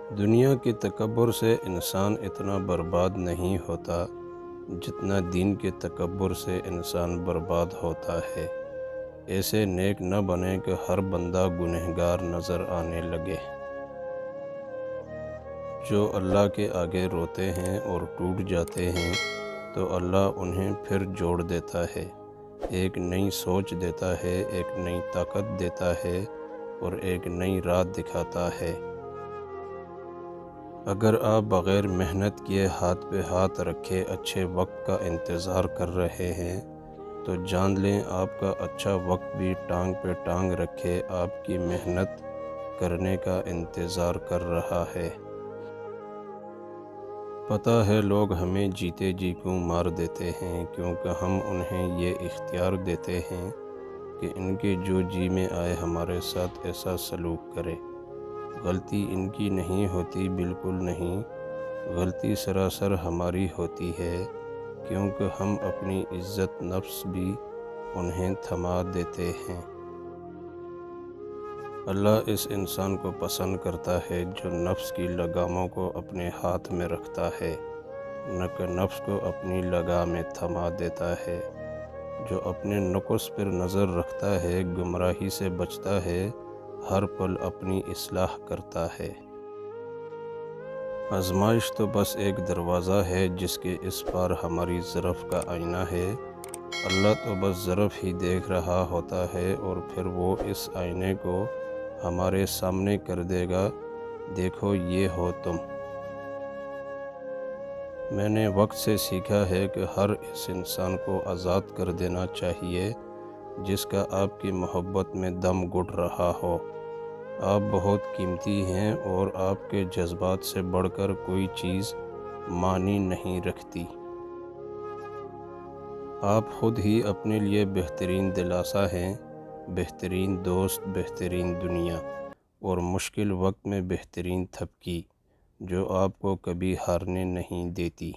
دنیا کے تکبر سے انسان اتنا برباد نہیں ہوتا جتنا دین کے تکبر سے انسان برباد ہوتا ہے۔ ایسے نیک نہ بنے کہ ہر بندہ گنہگار نظر آنے لگے۔ جو اللہ کے آگے روتے ہیں اور ٹوٹ جاتے ہیں تو اللہ انہیں پھر جوڑ دیتا ہے، ایک نئی سوچ دیتا ہے، ایک نئی طاقت دیتا ہے اور ایک نئی راہ دکھاتا ہے۔ اگر آپ بغیر محنت کیے ہاتھ پہ ہاتھ رکھے اچھے وقت کا انتظار کر رہے ہیں تو جان لیں آپ کا اچھا وقت بھی ٹانگ پہ ٹانگ رکھے آپ کی محنت کرنے کا انتظار کر رہا ہے۔ پتہ ہے لوگ ہمیں جیتے جی کیوں مار دیتے ہیں، کیونکہ ہم انہیں یہ اختیار دیتے ہیں کہ ان کے جو جی میں آئے ہمارے ساتھ ایسا سلوک کرے۔ غلطی ان کی نہیں ہوتی، بالکل نہیں، غلطی سراسر ہماری ہوتی ہے، کیونکہ ہم اپنی عزت نفس بھی انہیں تھما دیتے ہیں۔ اللہ اس انسان کو پسند کرتا ہے جو نفس کی لگاموں کو اپنے ہاتھ میں رکھتا ہے، نہ کہ نفس کو اپنی لگام میں تھما دیتا ہے۔ جو اپنے نقص پر نظر رکھتا ہے گمراہی سے بچتا ہے، ہر پل اپنی اصلاح کرتا ہے۔ آزمائش تو بس ایک دروازہ ہے جس کے اس پار ہماری ظرف کا آئینہ ہے۔ اللہ تو بس ظرف ہی دیکھ رہا ہوتا ہے اور پھر وہ اس آئینے کو ہمارے سامنے کر دے گا، دیکھو یہ ہو تم۔ میں نے وقت سے سیکھا ہے کہ ہر اس انسان کو آزاد کر دینا چاہیے جس کا آپ کی محبت میں دم گھٹ رہا ہو۔ آپ بہت قیمتی ہیں اور آپ کے جذبات سے بڑھ کر کوئی چیز معنی نہیں رکھتی۔ آپ خود ہی اپنے لیے بہترین دلاسا ہیں، بہترین دوست، بہترین دنیا اور مشکل وقت میں بہترین تھپکی جو آپ کو کبھی ہارنے نہیں دیتی۔